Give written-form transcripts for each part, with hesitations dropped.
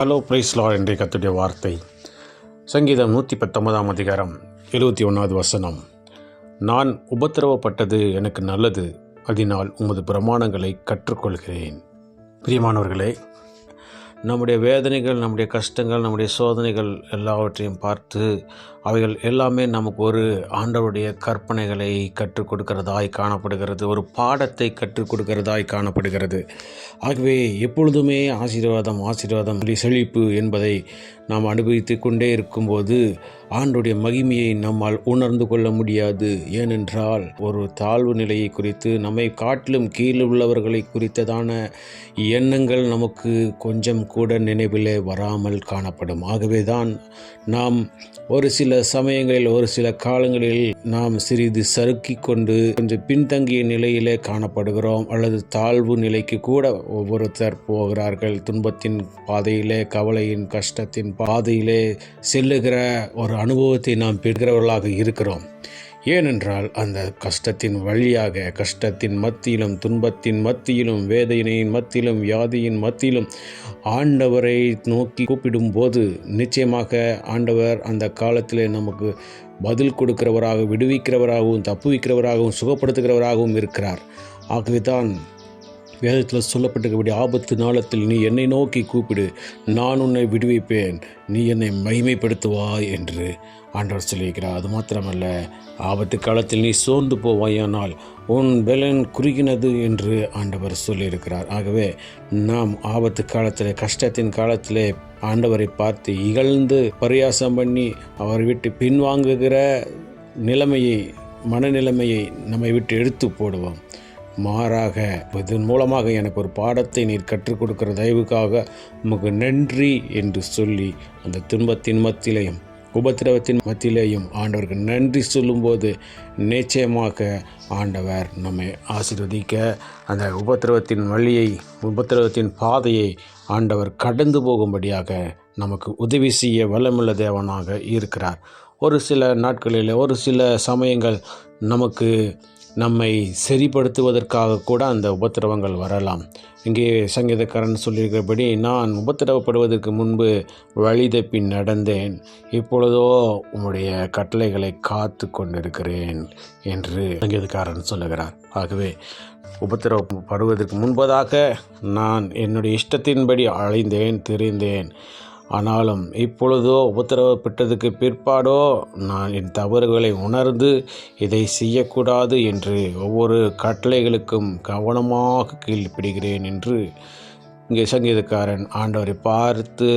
Hello price Lord. இன்றைய கர்த்தருடைய வார்த்தை சங்கீதம் 119 அதிகாரம் 71 வசனம். நான் உபத்திரவப்பட்டது எனக்கு நல்லது, அதனால் உமது பிரமாணங்களை கற்றுக்கொள்கிறேன். பிரியமானவர்களே, நம்முடைய வேதனைகள், நம்முடைய கஷ்டங்கள், நம்முடைய சோதனைகள் எல்லாவற்றையும் பார்த்து அவைகள் எல்லாமே நமக்கு ஒரு ஆண்டவருடைய கற்பனைகளை கற்றுக் கொடுக்கிறதாய் காணப்படுகிறது, ஒரு பாடத்தை கற்றுக் கொடுக்கிறதாய் காணப்படுகிறது. ஆகவே எப்பொழுதுமே ஆசீர்வாதம் செழிப்பு என்பதை நாம் அனுபவித்து கொண்டே இருக்கும்போது ஆண்டவருடைய மகிமையை நம்மால் உணர்ந்து கொள்ள முடியாது. ஏனென்றால் ஒரு தாழ்வு நிலையை குறித்து, நம்மை காட்டிலும் கீழே உள்ளவர்களை குறித்ததான எண்ணங்கள் நமக்கு கொஞ்சம் கூட நினைவிலே வராமல் காணப்படும். ஆகவே தான் நாம் ஒரு சில சமயங்களில், ஒரு சில காலங்களில் நாம் சிறிது சறுக்கி கொண்டு கொஞ்சம் பின்தங்கிய நிலையிலே காணப்படுகிறோம், அல்லது தாழ்வு நிலைக்கு கூட ஒவ்வொருத்தர் போகிறார்கள். துன்பத்தின் பாதையிலே, கவலையின் கஷ்டத்தின் பாதையிலே செல்லுகிற ஒரு அனுபவத்தை நாம் பெறுகிறவர்களாக இருக்கிறோம். ஏனென்றால் அந்த கஷ்டத்தின் வழியாக, கஷ்டத்தின் மத்தியிலும், துன்பத்தின் மத்தியிலும், வேதனையின் மத்தியிலும், வியாதியின் மத்தியிலும் ஆண்டவரை நோக்கி கூப்பிடும்போது நிச்சயமாக ஆண்டவர் அந்த காலத்திலே நமக்கு பதில் கொடுக்கிறவராக, விடுவிக்கிறவராகவும், தப்புவிக்கிறவராகவும், சுகப்படுத்துகிறவராகவும் இருக்கிறார். ஆகவே தான் வேதத்தில் சொல்லப்பட்டிருக்கக்கூடிய ஆபத்து நாளத்தில் நீ என்னை நோக்கி கூப்பிடு, நான் உன்னை விடுவிப்பேன், நீ என்னை மகிமைப்படுத்துவாய் என்று ஆண்டவர் சொல்லியிருக்கிறார். அது மாத்திரமல்ல, ஆபத்து காலத்தில் நீ சோர்ந்து போவாயானால் உன் பலன் குறுகினது என்று ஆண்டவர் சொல்லியிருக்கிறார். ஆகவே நாம் ஆபத்து காலத்தில், கஷ்டத்தின் காலத்தில் ஆண்டவரை பார்த்து இகழ்ந்து பரியாசம் பண்ணி அவரை விட்டு பின்வாங்குகிற நிலைமையை, மனநிலைமையை நம்மை விட்டு எடுத்து போடுவோம். மாறாக இதன் மூலமாக எனக்கு ஒரு பாடத்தை நீர் கற்றுக் கொடுக்கிற தயவுக்காக உமக்கு நன்றி என்று சொல்லி அந்த துன்பத்தின் மத்தியிலையும், உபத்திரவத்தின் மத்தியிலேயும் ஆண்டவருக்கு நன்றி சொல்லும்போது நிச்சயமாக ஆண்டவர் நம்மை ஆசீர்வதிக்க, அந்த உபத்திரவத்தின் வழியை, உபத்திரவத்தின் பாதையை ஆண்டவர் கடந்து போகும்படியாக நமக்கு உதவி செய்ய வல்லமுள்ள தேவனாக இருக்கிறார். ஒரு சில நாட்களில், ஒரு சில சமயங்கள் நமக்கு நம்மை சரிப்படுத்துவதற்காக கூட அந்த உபத்திரவங்கள் வரலாம். இங்கே சங்கீதக்காரன் சொல்லியிருக்கிறபடி, நான் உபத்திரவப்படுவதற்கு முன்பு வழி தப்பி நடந்தேன், இப்பொழுதோ உம்முடைய கட்டளைகளை காத்து கொண்டிருக்கிறேன் என்று சங்கீதக்காரன் சொல்லுகிறார். ஆகவே உபத்திரவப்படுவதற்கு முன்பதாக நான் என்னுடைய இஷ்டத்தின்படி அலைந்தேன், திரிந்தேன். ஆனாலும் இப்பொழுதோ உபத்திரவப்பட்டதுக்கு பிற்பாடோ நான் என் தவறுகளை உணர்ந்து இதை செய்யக்கூடாது என்று ஒவ்வொரு கட்டளைகளுக்கும் கவனமாக கீழ்ப்படுகிறேன் என்று இங்கே சங்கீதக்காரன் ஆண்டவரை பார்த்து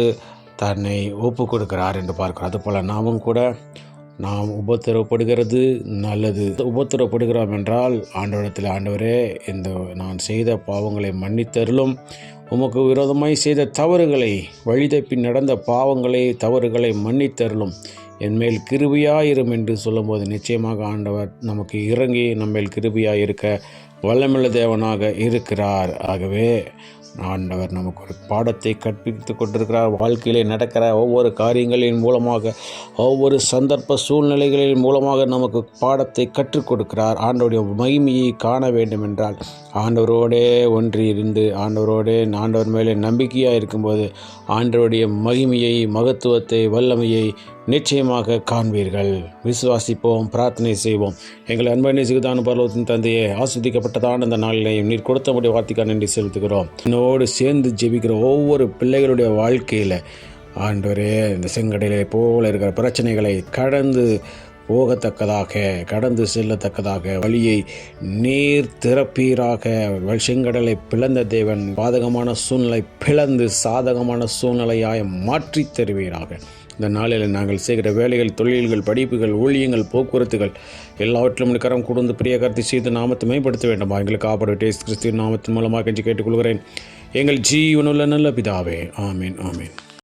தன்னை ஒப்பு கொடுக்கிறார் என்று பார்க்கிறோம். அதுபோல் நாமும் கூட நாம் உபத்திரவப்படுகிறது நல்லது. உபத்திரவப்படுகிறோம் என்றால் ஆண்டவரிடத்தில், ஆண்டவரே, இந்த நான் செய்த பாவங்களை மன்னித்தருளும், உமக்கு விரோதமாய் செய்த தவறுகளை, வழிதப்பி நடந்த பாவங்களை, தவறுகளை மன்னித்தருளும், என்மேல் கிருபையாயிரும் என்று சொல்லும்போது நிச்சயமாக ஆண்டவர் நமக்கு இறங்கி நம்மேல் கிருபையாய் இருக்க வல்லமுள்ள தேவனாக இருக்கிறார். ஆகவே ஆண்டவர் நமக்கு ஒரு பாடத்தை கற்பித்து கொண்டிருக்கிறார். வாழ்க்கையிலே நடக்கிற ஒவ்வொரு காரியங்களின் மூலமாக, ஒவ்வொரு சந்தர்ப்ப சூழ்நிலைகளின் மூலமாக நமக்கு பாடத்தை கற்றுக் கொடுக்கிறார். ஆண்டவருடைய மகிமையை காண வேண்டும் என்றால் ஆண்டவரோடே ஒன்றி இருந்து, ஆண்டவர் மேலே நம்பிக்கையாக இருக்கும்போது ஆண்டவருடைய மகிமையை, மகத்துவத்தை, வல்லமையை நிச்சயமாக காண்பீர்கள். விசுவாசிப்போம், பிரார்த்தனை செய்வோம். எங்கள் அன்பை நேசிக்குதான பரலோகத்தின் தந்தையே, ஆஸ்வதிக்கப்பட்டதான இந்த நாளிலையும் நீர் கொடுத்தபடி வார்த்தைக்காக நன்றி செலுத்துகிறோம். என்னோடு சேர்ந்து ஜெபிக்கிற ஒவ்வொரு பிள்ளைகளுடைய வாழ்க்கையில் ஆண்டவரே, இந்த செங்கடலை போல இருக்கிற பிரச்சனைகளை கடந்து போகத்தக்கதாக, கடந்து செல்லத்தக்கதாக வழியை நீர் திறப்பீராக. செங்கடலை பிளந்த தேவன் பாதகமான சூழ்நிலை பிளந்து சாதகமான சூழ்நிலையாய் மாற்றி தருவீராக. இந்த நாளில் நாங்கள் செய்கிற வேலைகள், தொழில்கள், படிப்புகள், ஊழியங்கள், போக்குவரத்துகள் எல்லாவற்றிலும் கரம் கூர்ந்து பிரிய கருத்தை செய்து நாமத்தை மேம்படுத்த வேண்டுமா எங்களுக்கு காப்பாடு இயேசு கிறிஸ்துவின் நாமத்தின் மூலமாக கெஞ்சி கேட்டுக்கொள்கிறேன், எங்கள் ஜீவனுள்ள நல்ல பிதாவே. ஆமீன், ஆமீன்.